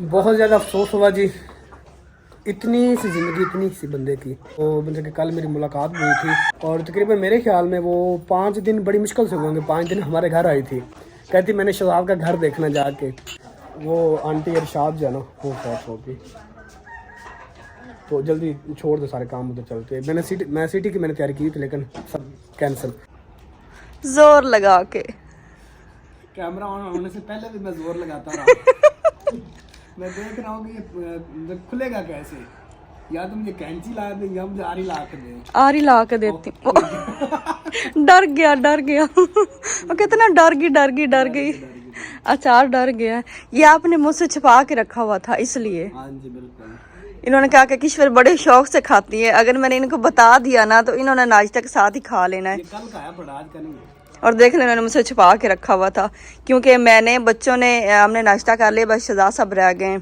बहुत ज़्यादा अफसोस हुआ जी, इतनी सी ज़िंदगी इतनी सी बंदे की। तो मतलब कि कल मेरी मुलाकात हुई थी और तकरीबन मेरे ख्याल में वो 5 दिन बड़ी मुश्किल से हुए होंगे। 5 दिन हमारे घर आई थी, कहती मैंने शहजाद का घर देखना जाके। वो आंटी इरशाद जो है ना वो फौत हो गई, तो जल्दी छोड़ दो सारे काम उधर चलते। मैं सिटी की मैंने तैयारी की थी लेकिन सब कैंसिल। जोर लगा के कैमरा ऑन होने से पहले भी मैं जोर लगाता रहा। मैं देख रहा हूँ कि ये खुलेगा कैसे, या तो मुझे कैंची ला दे या मुझे आरी ला के दे। आरी ला के देती हूँ। डर गया वो कितना डर गई। अचार डर गया। ये आपने मुझसे छुपा के रखा हुआ था इसलिए। हाँ जी बिल्कुल। इन्होंने कहा कि किश्वर बड़े शौक से खाती है, अगर मैंने इनको बता दिया ना तो इन्होंने नाश्ते के साथ ही खा लेना है। ये कल खाया पड़ा, आज का नहीं है। और देख लेना, इन्होंने मुझसे छुपा के रखा हुआ था क्योंकि मैंने बच्चों ने हमने नाश्ता कर लिया, बस शहजाद साहब रह गए।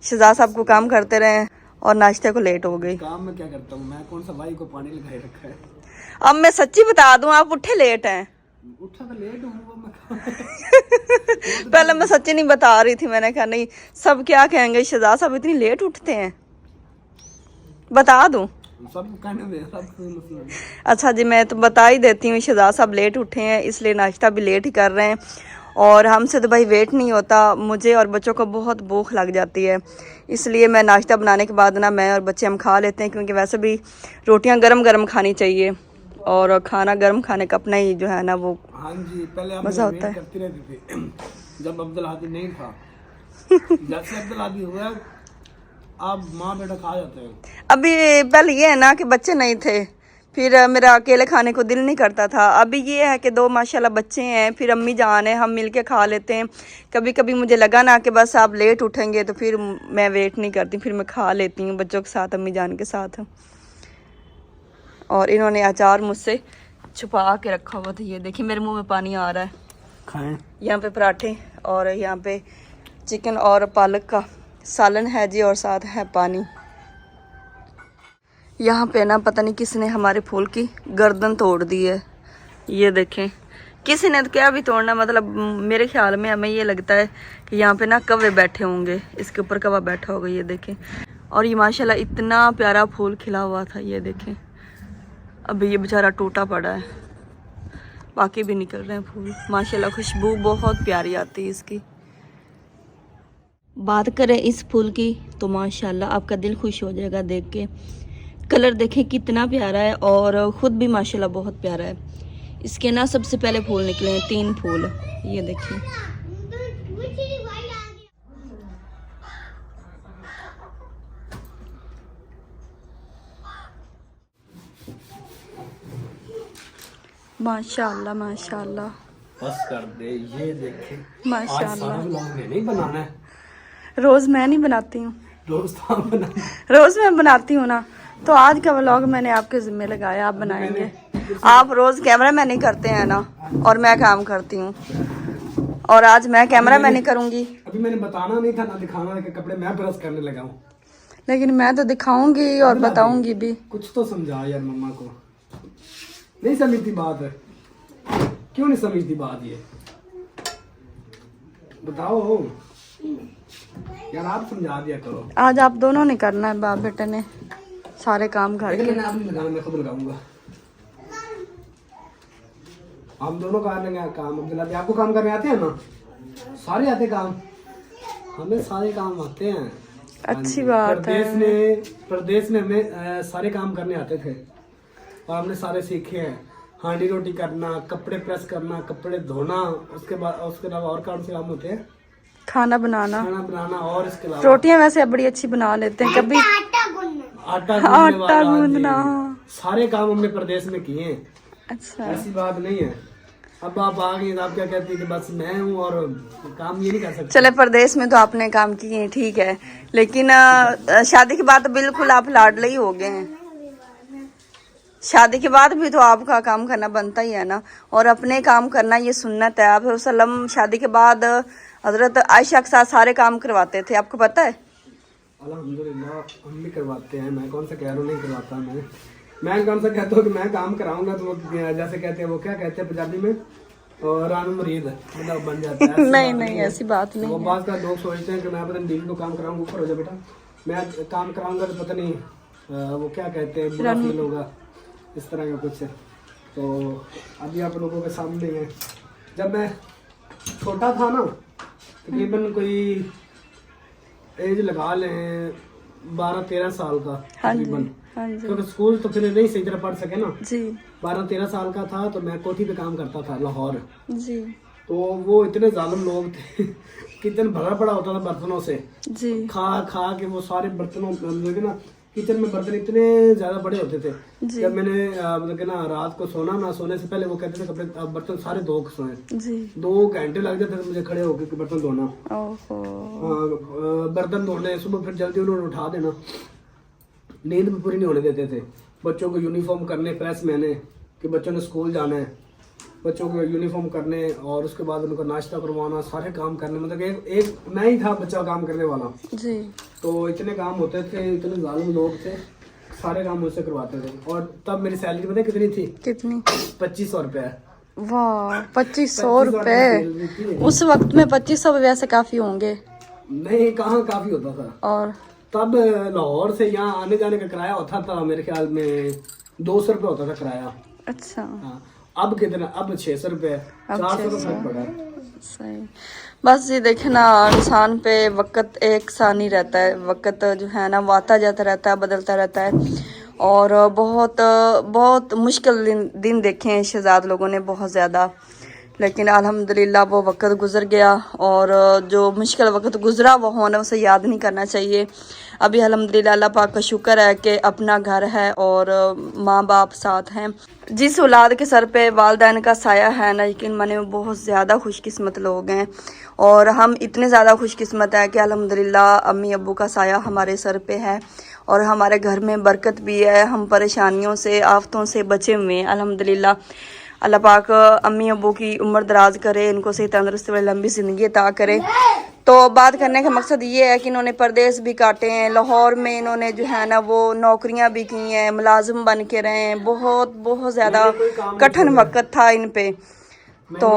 शहजाद साहब को काम करते रहे और नाश्ते को लेट हो गई। काम में क्या करता हूँ मैं, कौन सा भाई को पानी लगाए रखा है। अब मैं सच्ची बता दूं, आप उठे लेट हैं। उठा तो लेट हूँ वो मैं। पहले मैं सच्ची नहीं बता रही थी, मैंने कहा नहीं सब क्या कहेंगे शहजाद साहब इतनी लेट उठते हैं। बता दूं सब कहने में सब मसला। अच्छा जी, मैं तो बता ही देती हूँ, शहजाद साहब लेट उठे हैं इसलिए नाश्ता भी लेट ही कर रहे हैं। और हमसे तो भाई वेट नहीं होता, मुझे और बच्चों को बहुत भूख लग जाती है, इसलिए मैं नाश्ता बनाने के बाद ना मैं और बच्चे हम खा लेते हैं, क्योंकि वैसे भी रोटियां गरम गरम खानी चाहिए और खाना गरम खाने का अपना ही जो है ना वो हाँ जी, पहले आप मज़ा होता है। करती रहती थी जब अब्दुल हादी नहीं था। जब से अब्दुल हादी हुआ आप माँ बेटा खा जाते हैं। अभी पहले ये है ना कि बच्चे नहीं थे, फिर मेरा अकेले खाने को दिल नहीं करता था। अभी ये है कि 2 माशाल्लाह बच्चे हैं, फिर अम्मी जान है, हम मिलके खा लेते हैं। कभी कभी मुझे लगा ना कि बस आप लेट उठेंगे तो फिर मैं वेट नहीं करती, फिर मैं खा लेती हूँ बच्चों के साथ, अम्मी जान के साथ। और इन्होंने अचार मुझसे छुपा के रखा हुआ था, ये देखिए मेरे मुँह में पानी आ रहा है। खाएं। यहाँ पे पराठे और यहाँ पे चिकन और पालक का सालन है जी, और साथ है पानी। यहाँ पे ना पता नहीं किसने हमारे फूल की गर्दन तोड़ दी है, ये देखें। किसी ने तो क्या भी तोड़ना, मतलब मेरे ख्याल में हमें ये लगता है कि यहाँ पे ना कौवे बैठे होंगे, इसके ऊपर कौवा बैठा होगा, ये देखें। और ये माशाल्लाह इतना प्यारा फूल खिला हुआ था, ये देखें। अभी ये बेचारा टूटा पड़ा है, बाकी भी निकल रहे हैं फूल। माशाल्लाह खुशबू बहुत प्यारी आती है इसकी। बात करें इस फूल की तो माशाल्लाह आपका दिल खुश हो जाएगा देख के। कलर देखें कितना प्यारा है और ख़ुद भी माशाल्लाह बहुत प्यारा है। इसके ना सबसे पहले फूल निकले हैं 3 फूल, ये देखिए। माशाल्लाह माशाल्लाह, बस कर दे, ये देखे। माशाल्लाह। आज सारा व्लॉग मैंने नहीं बनाना है, रोज़ मैं नहीं बनाती हूँ, रोज तो आप बनाना। रोज़ मैं बनाती हूँ ना, तो आज का व्लॉग मैंने आपके ज़िम्मे लगाया, आप बनाएंगे। आप रोज़ कैमरा मैन नहीं करते हैं ना, और मैं काम करती हूँ, और आज मैं कैमरा मैन नहीं करूँगी। अभी मैंने बताना नहीं था ना दिखाना कि कपड़े मैं प्रेस करने लगा हूँ। लेकिन मैं तो दिखाऊंगी और बताऊंगी भी। कुछ तो समझा यार मम्मा को, नहीं समझती बात है। क्यों नहीं समझती बात, ये बताओ यार, आप समझा दिया करो। आज आप दोनों ने करना है, बाप बेटे ने सारे काम घर लेकिन के। मैंने आप नहीं लगाना, मैं खुद लगाऊंगा। हम दोनों कर लेंगे काम। अब्दुल्ला जी आपको काम करने आते हैं ना? सारे आते काम, हमें सारे काम आते हैं। अच्छी बात है। प्रदेश में हमें सारे काम करने आते थे और हमने सारे सीखे हैं। हांडी रोटी करना, कपड़े प्रेस करना, कपड़े धोना, उसके अलावा और कौन से काम होते हैं? खाना बनाना और इसके अलावा रोटियां वैसे बड़ी अच्छी बना लेते हैं। कभी आटा गूंदना, सारे काम हमने प्रदेश में किए हैं। अच्छा, ऐसी बात नहीं है। अब आप आ गई, आप क्या कहती है कि बस मैं हूँ और काम ये नहीं कर सकते। चले प्रदेश में तो आपने काम किए हैं, ठीक है, लेकिन शादी के बाद तो बिल्कुल आप लाडले ही हो गए हैं। शादी के बाद भी तो आपका काम करना बनता ही है ना, और अपने काम करना ये सुन्नत है। आप वसल्लम शादी के बाद हजरत आयशा के साथ सारे काम करवाते थे, आपको पता है? अल्हम्दुलिल्लाह हम भी करवाते हैं। मैं कौन सा कह रहा हूँ नहीं करवाता। मैं कौन सा कहता हूँ कि मैं काम कराऊंगा तो वो जैसे कहते हैं, वो क्या कहते हैं पंजाबी में, और रानू मरीज है मतलब बन जाता है। नहीं नहीं ऐसी बात नहीं वो है। बात का लोग सोचते हैं कि मैं पता नहीं दीदी को काम कराऊंगा, ऊपर हो जा बेटा, मैं काम कराऊंगा तो पता नहीं वो क्या कहते हैं, बुरा फील होगा, इस तरह का कुछ है। तो अभी आप लोगों के सामने है, जब मैं छोटा था ना, तकरीबन कोई एज लगा लें 12-13 साल का हाँ जी, तकरीबन, हाँ जी क्योंकि स्कूल तो फिर नहीं सही तरह पढ़ सके ना। जी 12-13 साल का था तो मैं कोठी पे काम करता था लाहौर। जी तो वो इतने जालिम लोग थे किचन भरा पड़ा होता था बर्तनों से, जी खा खा के वो सारे बर्तनों मतलब कि ना किचन में बर्तन इतने ज्यादा बड़े होते थे। जी। जब मैंने मतलब कि ना रात को सोना ना, सोने से पहले वो कहते थे कपड़े बर्तन सारे धो के सोए। जी 2 घंटे लग जाते थे मुझे खड़े होकर के बर्तन धोना। ओहो बर्तन धोने, सुबह फिर जल्दी उन्होंने उठा देना, नींद भी पूरी नहीं होने देते थे। बच्चों को यूनिफॉर्म करने प्रेस मैंने कि बच्चों ने स्कूल जाना है, बच्चों को यूनिफॉर्म करने और उसके बाद उनको नाश्ता करवाना, सारे काम करने, मतलब एक मैं ही था बच्चा काम करने वाला। जी तो इतने काम होते थे, इतने जालिम लोग थे, सारे काम मुझसे करवाते थे। और तब मेरी सैलरी पता है कितनी थी? कितनी? 2500 रुपये। वाह 2500 रुपए सैलरी थी। उस वक्त में 2500 वैसे काफी होंगे। नहीं कहाँ काफी होता था, और तब लाहौर से यहाँ आने जाने का किराया होता था मेरे ख्याल में 200 रुपये होता था किराया। अच्छा हाँ, अब कितना? अब 600 रुपये, 400 रुपये फर्क पड़ा। सही। बस ये देखे ना, इंसान पे वक्त एक सा नहीं रहता है, वक्त जो है ना वो आता जाता रहता है, बदलता रहता है। और बहुत बहुत मुश्किल दिन देखे हैं शहजाद लोगों ने, बहुत ज़्यादा, लेकिन अल्हम्दुलिल्लाह वो वक्त गुजर गया। और जो मुश्किल वक्त गुजरा वो होना उसे याद नहीं करना चाहिए। अभी अल्हम्दुलिल्लाह अल्लाह पाक का शुक्र है कि अपना घर है और माँ बाप साथ हैं। जिस औलाद के सर पे वालिदैन का साया है ना, यकीन माने वो बहुत ज़्यादा खुशकिस्मत लोग हैं। और हम इतने ज़्यादा खुशकिस्मत हैं कि अल्हम्दुलिल्लाह अम्मी अब्बू का साया हमारे सर पे है और हमारे घर में बरकत भी है। हम परेशानियों से, आफतों से बचे हुए हैं अल्हम्दुलिल्लाह। अल्लाह पाक अम्मी अब्बू की उम्र दराज करे, इनको सही तंदुरुस्ती वाली लंबी ज़िंदगी अता करे। तो बात करने का मकसद ये है कि इन्होंने परदेस भी काटे हैं, लाहौर में इन्होंने जो है ना वो नौकरियां भी की हैं, मुलाजिम बन के रहे हैं। बहुत बहुत ज़्यादा कठिन वक्त था इन पे। तो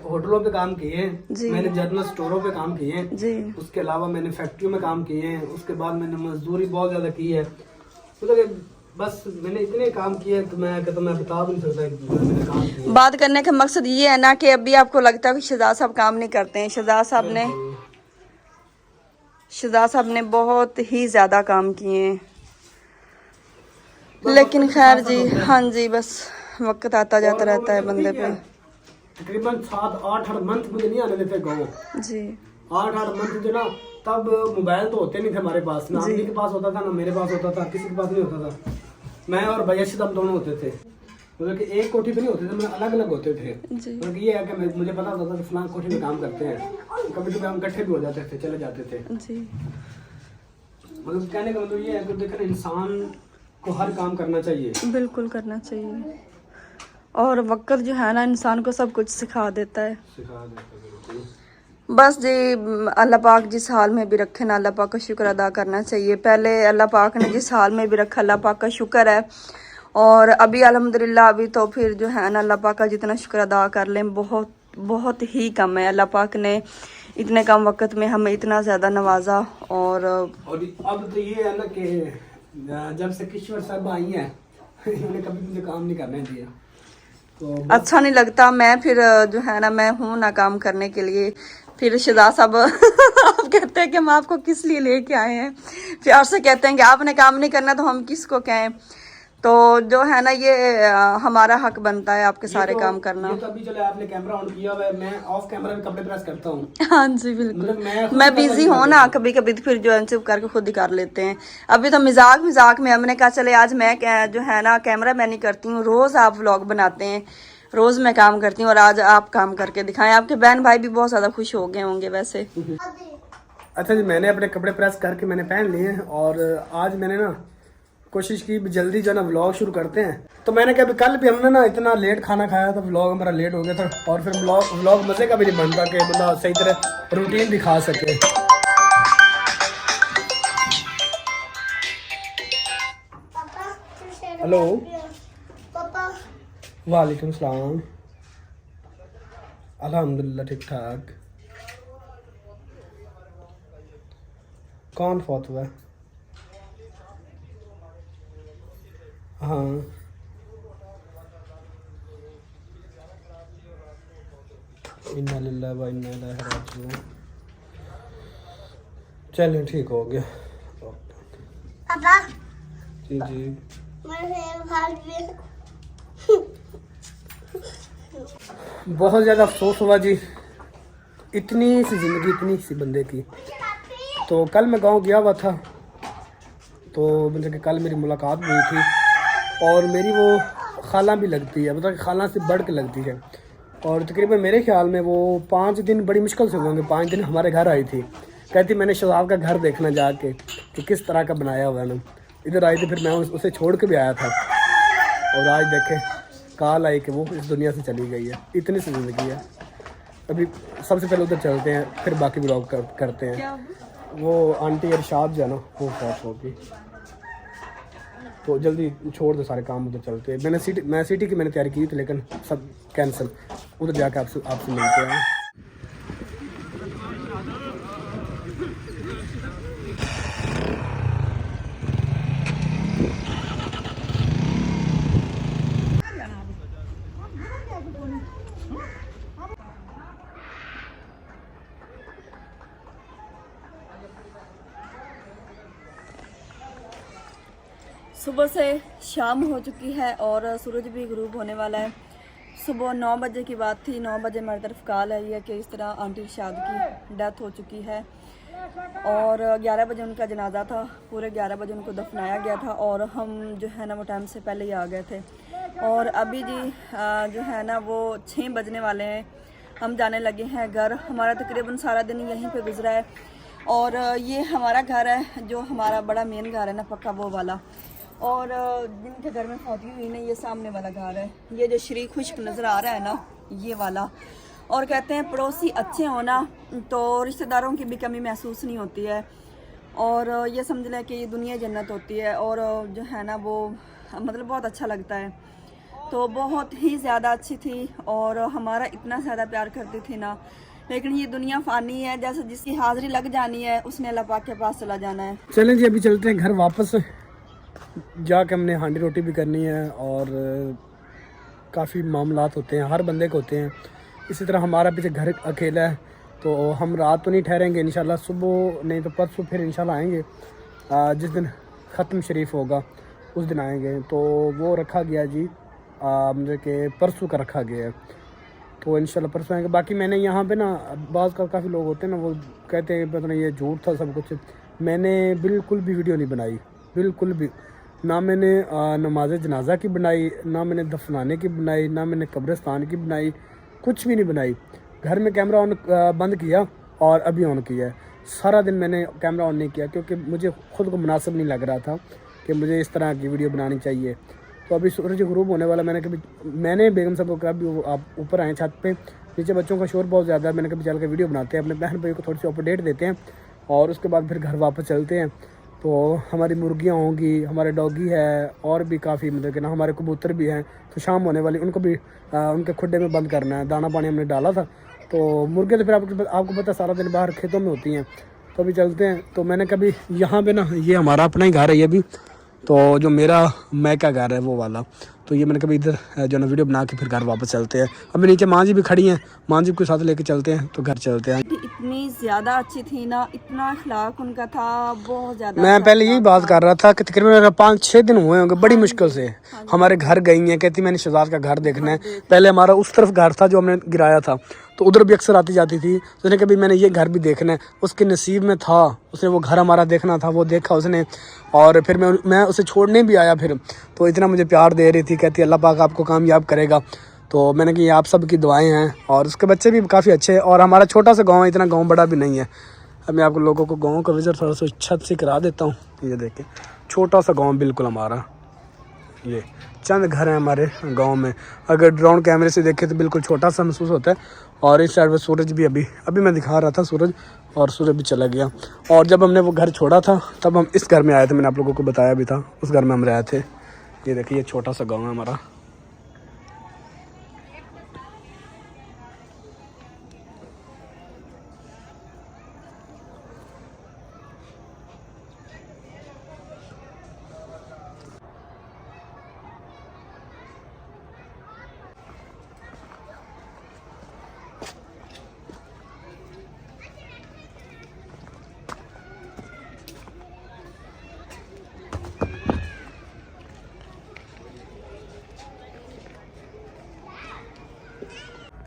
होटलों पे काम किए, जी मैंने जनरल स्टोरों पे काम किए, जी उसके अलावा मैंने फैक्ट्रियों में काम किए हैं, उसके बाद मैंने मजदूरी बहुत ज़्यादा की है। मतलब बस मैंने इतने काम किए तो मैं बता भी नहीं सकता कि मैंने काम किया। बात करने का मकसद ये है ना कि अभी आपको लगता है कि शहजाद साहब काम नहीं करते हैं। शहजाद साहब ने बहुत ही ज़्यादा काम किए हैं, लेकिन खैर जी, हाँ जी, बस वक्त आता जाता रहता है बंदे पे। तकरीबन 7-8 मंथ मुझे नहीं आने देते गाँव जी 8 मंथ जो ना, तब मोबाइल तो होते नहीं थे हमारे पास, ना अम्मी के पास होता था ना मेरे पास होता था, किसी के पास नहीं होता था। मैं और भैया हम दोनों होते थे, मतलब कि एक कोठी पे नहीं होते थे, मतलब अलग अलग होते थे। जी मतलब ये है कि मुझे पता होता था कि फलां कोठी में काम करते हैं, कभी कभी हम इकट्ठे भी हो जाते थे, चले जाते थे। जी मतलब कहने का मतलब ये है कि देखो इंसान को हर काम करना चाहिए, बिल्कुल करना चाहिए। और वक्त जो है ना इंसान को सब कुछ सिखा देता है। सिखा देता है बिल्कुल। बस जी, अल्लाह पाक जिस हाल में भी रखे ना, अल्लाह पाक का शुक्र अदा करना चाहिए। पहले अल्लाह पाक ने जिस हाल में भी रखा, अल्लाह पाक का शुक्र है। और अभी अल्हम्दुलिल्लाह अभी तो फिर जो है ना अल्लाह पाक का जितना शुक्र अदा कर लें बहुत बहुत ही कम है। अल्लाह पाक ने इतने कम वक्त में हमें इतना ज़्यादा नवाजा। और अब तो ये है ना कि जब से किश्वर साहब आई हैं इन्होंने कभी मुझे काम नहीं करने दिया, तो अच्छा नहीं लगता। मैं फिर जो है ना मैं हूँ ना काम करने के लिए। फिर शहजाद साहब आप कहते हैं कि हम आपको किस लिए लेके आए हैं, प्यार से कहते हैं कि आपने काम नहीं करना तो हम किसको कहें। तो जो है ना ये हमारा हक बनता है आपके सारे काम करना। ये तो अभी चले आपने कैमरा ऑन किया हुआ है, मैं ऑफ कैमरा भी कपड़े प्रेस करता हूँ। हाँ जी बिल्कुल, मतलब मैं बिजी हूँ ना, कभी कभी तो फिर जो है चुप करके खुद ही कर लेते हैं। अभी तो मजाक में हमने कहा चले आज मैं जो है ना कैमरा मैन ही करती हूँ, रोज आप व्लॉग बनाते हैं, रोज मैं काम करती हूँ और आज आप काम करके दिखाएं। आपके बहन भाई भी बहुत ज्यादा खुश हो गए होंगे वैसे। अच्छा जी, मैंने अपने कपड़े प्रेस करके मैंने पहन लिए हैं और आज मैंने ना कोशिश की जल्दी जो है ना व्लॉग शुरू करते हैं। तो मैंने कहा कल भी हमने ना इतना लेट खाना खाया था, व्लॉग हमारा लेट हो गया था और फिर व्लॉग मजे का भी नहीं बनता कि बंदा सही तरह रूटीन भी खा सके। हेलो, वालेकुम सलाम। अल्हम्दुलिल्लाह ठीक ठाक। कौन फौत हुआ? हाँ इन्ना लिल्लाहि व इन्ना इलैहि राजिऊन। चलें ठीक हो गया। पापा जी जी बहुत ज़्यादा अफसोस हुआ जी, इतनी सी ज़िंदगी इतनी सी बंदे की। तो कल मैं गांव गया हुआ था, तो मतलब कि कल मेरी मुलाकात हुई थी और मेरी वो खाला भी लगती है, मतलब कि खाला से बढ़ के लगती है। और तकरीबन मेरे ख्याल में वो 5 दिन बड़ी मुश्किल से हुए होंगे। 5 दिन हमारे घर आई थी, कहती मैंने शहजाद का घर देखना जाके कि किस तरह का बनाया हुआ है ना। इधर आई थी, फिर मैं उसे छोड़ के भी आया था और आज देखे काल आई कि वो इस दुनिया से चली गई है। इतनी सी ज़िंदगी है। अभी सबसे पहले उधर चलते हैं, फिर बाकी ब्लॉग करते हैं। वो आंटी अरशाद जो है ना वो फौत होगी, तो जल्दी छोड़ दो सारे काम, उधर चलते हैं। मैं सिटी की मैंने तैयारी की थी लेकिन सब कैंसिल। उधर जाकर आपसे मिलते हैं। सुबह से शाम हो चुकी है और सूरज भी गुरूब होने वाला है। सुबह 9 बजे की बात थी, 9 बजे हमारी तरफ कॉल आई है कि इस तरह आंटी इरशाद की डेथ हो चुकी है और 11 बजे उनका जनाजा था। पूरे 11 बजे उनको दफनाया गया था और हम जो है ना वो टाइम से पहले ही आ गए थे। और अभी जी जो है ना वो 6 बजने वाले हैं, हम जाने लगे हैं घर। हमारा तकरीबन सारा दिन यहीं पे गुजरा है और ये हमारा घर है जो हमारा बड़ा मेन घर है ना, पक्का वो वाला। और जिनके घर में फौती हुई ना, ये सामने वाला घर है, ये जो श्री खुश्क नज़र आ रहा है ना, ये वाला। और कहते हैं पड़ोसी अच्छे होना तो रिश्तेदारों की भी कमी महसूस नहीं होती है। और ये समझ लें कि ये दुनिया जन्नत होती है और जो है ना वो मतलब बहुत अच्छा लगता है। तो बहुत ही ज़्यादा अच्छी थी और हमारा इतना ज़्यादा प्यार करती थी ना, लेकिन ये दुनिया फ़ानी है, जैसे जिसकी हाज़िरी लग जानी है उसने अल्लाह पाक के पास चला जाना है। चलें जी अभी चलते हैं घर वापस, जाके हमने हांडी रोटी भी करनी है और काफ़ी मामलात होते हैं, हर बंदे को होते हैं। इसी तरह हमारा पीछे घर अकेला है तो हम रात तो नहीं ठहरेंगे, इंशाल्लाह सुबह नहीं तो परसों फिर इंशाल्लाह आएंगे। जिस दिन ख़त्म शरीफ होगा उस दिन आएंगे। तो वो रखा गया जी मतलब कि परसों का रखा गया है, तो इंशाल्लाह परसों आएंगे। बाकी मैंने यहाँ पे ना बाज़ का काफ़ी लोग होते हैं ना वो कहते हैं पता नहीं ये झूठ था सब कुछ। मैंने बिल्कुल भी वीडियो नहीं बनाई, बिल्कुल भी ना। मैंने नमाज जनाजा की बनाई, ना मैंने दफनाने की बनाई, ना मैंने कब्रिस्तान की बनाई, कुछ भी नहीं बनाई। घर में कैमरा ऑन बंद किया और अभी ऑन किया है। सारा दिन मैंने कैमरा ऑन नहीं किया क्योंकि मुझे ख़ुद को मुनासिब नहीं लग रहा था कि मुझे इस तरह की वीडियो बनानी चाहिए। तो अभी सूरज गुरूब होने वाला, मैंने बेगम साहब को कहा भी आप ऊपर आएँ छत पे, नीचे बच्चों का शोर बहुत ज़्यादा है। मैंने कभी चल के वीडियो बनाते हैं, अपने बहन भाई को थोड़ी सी अपडेट देते हैं और उसके बाद फिर घर वापस चलते हैं। तो हमारी मुर्गियाँ होंगी, हमारे डॉगी है और भी काफ़ी मतलब कि ना हमारे कबूतर भी हैं। तो शाम होने वाली, उनको भी उनके खुड्डे में बंद करना है, दाना पानी हमने डाला था। तो मुर्गे तो फिर आपको पता सारा दिन बाहर खेतों में होती हैं। तो अभी चलते हैं। तो मैंने कभी यहाँ पे ना, ये हमारा अपना ही घर है ये भी, तो जो मेरा मैं का घर है वो वाला, तो ये मैंने कभी इधर जो ना वीडियो बना के फिर घर वापस चलते हैं। अभी नीचे माँ जी भी खड़ी हैं, माँ जी को साथ लेके चलते हैं तो घर चलते हैं। इतनी ज़्यादा अच्छी थी ना, इतना अखलाक उनका था, बहुत ज़्यादा। मैं पहले यही बात कर रहा था कि तकरीबन 5-6 दिन हुए होंगे बड़ी मुश्किल से हमारे घर गई हैं। कहती मैंने शहजाद का घर देखना है। पहले हमारा उस तरफ घर था जो हमने गिराया था, तो उधर भी अक्सर आती जाती थी। उसने कभी मैंने ये घर भी देखना है, उसके नसीब में था, उसने वो घर हमारा देखना था, वो देखा उसने। और फिर मैं उसे छोड़ने भी आया फिर, तो इतना मुझे प्यार दे रही थी, कहती अल्लाह पाक आपको कामयाब करेगा। तो मैंने कहा ये आप सब की दुआएं हैं और उसके बच्चे भी काफ़ी अच्छे हैं। और हमारा छोटा सा गाँव है, इतना गाँव बड़ा भी नहीं है। अब मैं आपको लोगों को गाँव का विज़िट थोड़ा सा छत से करा देता हूँ। ये देखें छोटा सा गाँव बिल्कुल हमारा, ये चंद घर हैं हमारे गांव में। अगर ड्रोन कैमरे से देखें तो बिल्कुल छोटा सा महसूस होता है। और इस साइड में सूरज भी अभी मैं दिखा रहा था सूरज, और सूरज भी चला गया। और जब हमने वो घर छोड़ा था तब हम इस घर में आए थे, मैंने आप लोगों को बताया भी था, उस घर में हम रहे थे। ये देखिए ये छोटा सा गाँव है हमारा।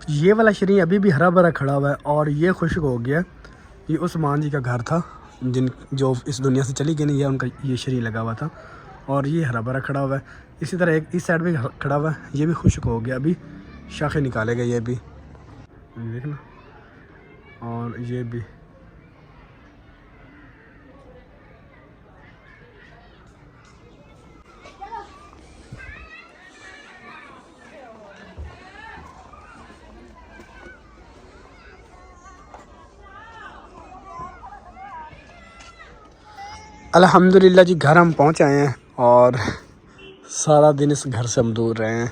ये वाला शरी अभी भी हरा भरा खड़ा हुआ है और ये खुश्क हो गया। ये उस्मान जी का घर था जो इस दुनिया से चली गई नहीं, है उनका ये शरी लगा हुआ था और ये हरा भरा खड़ा हुआ है। इसी तरह एक इस साइड भी खड़ा हुआ है, ये भी खुश्क हो गया, अभी शाखें निकाले गए ये भी देखना। और ये भी अल्हम्दुलिल्लाह जी घर हम पहुंच आए हैं और सारा दिन इस घर से हम दूर रहे हैं।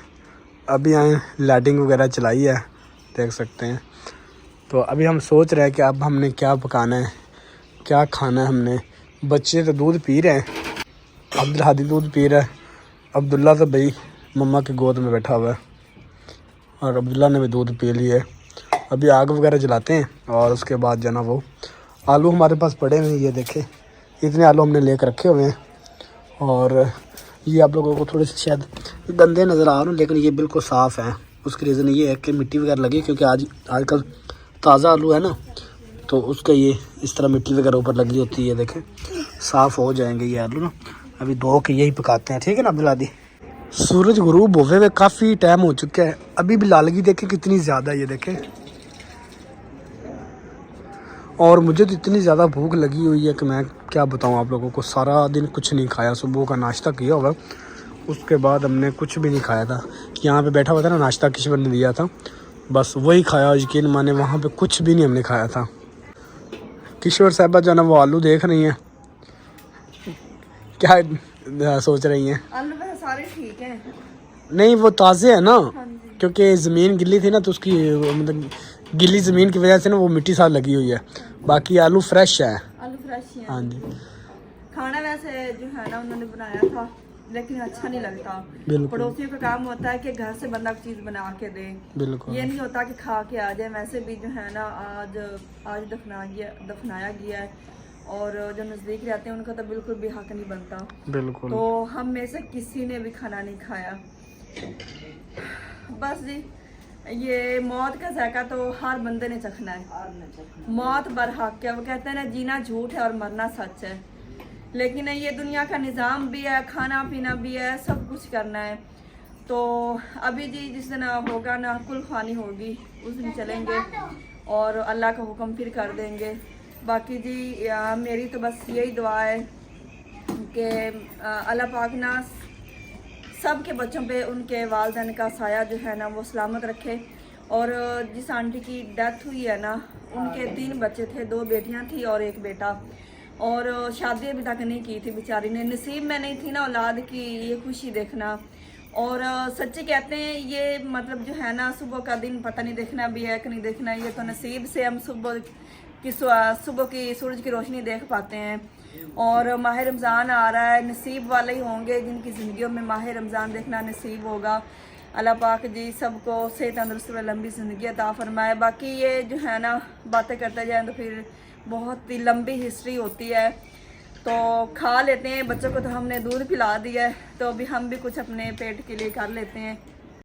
अभी आए लाइटिंग वगैरह चलाई है, देख सकते हैं। तो अभी हम सोच रहे हैं कि अब हमने क्या पकाना है, क्या खाना है हमने। बच्चे तो दूध पी रहे हैं, अब्दुल हादी दूध पी रहा है, अब्दुल्ला तो भाई मम्मा की गोद में बैठा हुआ है और अब्दुल्ला ने भी दूध पी लिया है। अभी आग वगैरह जलाते हैं और उसके बाद जो ना वो आलू हमारे पास पड़े हुए हैं, ये देखें इतने आलू हमने लेकर रखे हुए हैं। और ये आप लोगों को थोड़े से शायद गंदे नज़र आ रहे हैं, लेकिन ये बिल्कुल साफ़ हैं। उसकी रीज़न ये है कि मिट्टी वगैरह लगी, क्योंकि आजकल ताज़ा आलू है ना, तो उसका ये इस तरह मिट्टी वगैरह ऊपर लगी होती है। देखें साफ़ हो जाएंगे ये आलू ना। अभी धो के यही पकाते हैं, ठीक है ना अब्दुल्लादी। सूरज गुरूब होवे हुए काफ़ी टाइम हो चुका है, अभी भी लालगी देखें कितनी ज़्यादा है, ये देखें। और मुझे तो इतनी ज़्यादा भूख लगी हुई है कि मैं क्या बताऊँ आप लोगों को। सारा दिन कुछ नहीं खाया, सुबह का नाश्ता किया होगा, उसके बाद हमने कुछ भी नहीं खाया था। यहाँ पे बैठा हुआ था ना, नाश्ता किशवर ने दिया था, बस वही खाया। यकीन माने वहाँ पे कुछ भी नहीं हमने खाया था। किशवर साहबा जो है ना वो आलू देख रही हैं, क्या सोच रही हैं? आलू वैसे सारे ठीक हैं। नहीं वो ताज़े है ना, क्योंकि ज़मीन गिल्ली थी ना, तो उसकी मतलब गिल्ली ज़मीन की वजह से ना वो मिट्टी साथ लगी हुई है। बाकी आलू फ्रेश है, आलू फ्रेश हैं। हाँ जी। खाना वैसे जो है ना उन्होंने बनाया था, लेकिन अच्छा नहीं लगता। बिल्कुल पड़ोसियों का काम होता है कि घर से बंदा चीज़ बना के दे, बिल्कुल। ये नहीं होता कि खा के आ जाए। वैसे भी जो है ना आज दफनाया गया है और जो नज़दीक रहते हैं उनका तो बिल्कुल भी हक नहीं बनता। बिल्कुल। तो हम में से किसी ने भी खाना नहीं खाया। बस जी, ये मौत का जायका तो हर बंदे ने चखना है। मौत बरहक है, वो कहते हैं ना जीना झूठ है और मरना सच है। लेकिन ये दुनिया का निज़ाम भी है, खाना पीना भी है, सब कुछ करना है। तो अभी जी जिस दिन होगा ना कुल खानी होगी, उस दिन चलेंगे और अल्लाह का हुक्म फिर कर देंगे। बाकी जी मेरी तो बस यही दुआ है कि अल्लाह पाक ना सब के बच्चों पे उनके वालिदैन का साया जो है ना वो सलामत रखे। और जिस आंटी की डेथ हुई है ना, उनके 3 बच्चे थे, 2 बेटियां थी और 1 बेटा, और शादी अभी तक नहीं की थी बेचारी ने। नसीब में नहीं थी ना औलाद की ये खुशी देखना। और सच्चे कहते हैं ये मतलब जो है ना सुबह का दिन पता नहीं देखना भी है कि नहीं देखना, ये तो नसीब से हम सुबह की सूरज की रोशनी देख पाते हैं। और माह रमज़ान आ रहा है, नसीब वाले ही होंगे जिनकी ज़िंदगियों में माह रमज़ान देखना नसीब होगा। अल्लाह पाक जी सबको सेहत तंदुरुस्त व लंबी ज़िंदगी अता फरमाए। बाकी ये जो है ना बातें करते जाएँ तो फिर बहुत ही लंबी हिस्ट्री होती है। तो खा लेते हैं, बच्चों को तो हमने दूध पिला दिया है, तो अभी हम भी कुछ अपने पेट के लिए कर लेते हैं।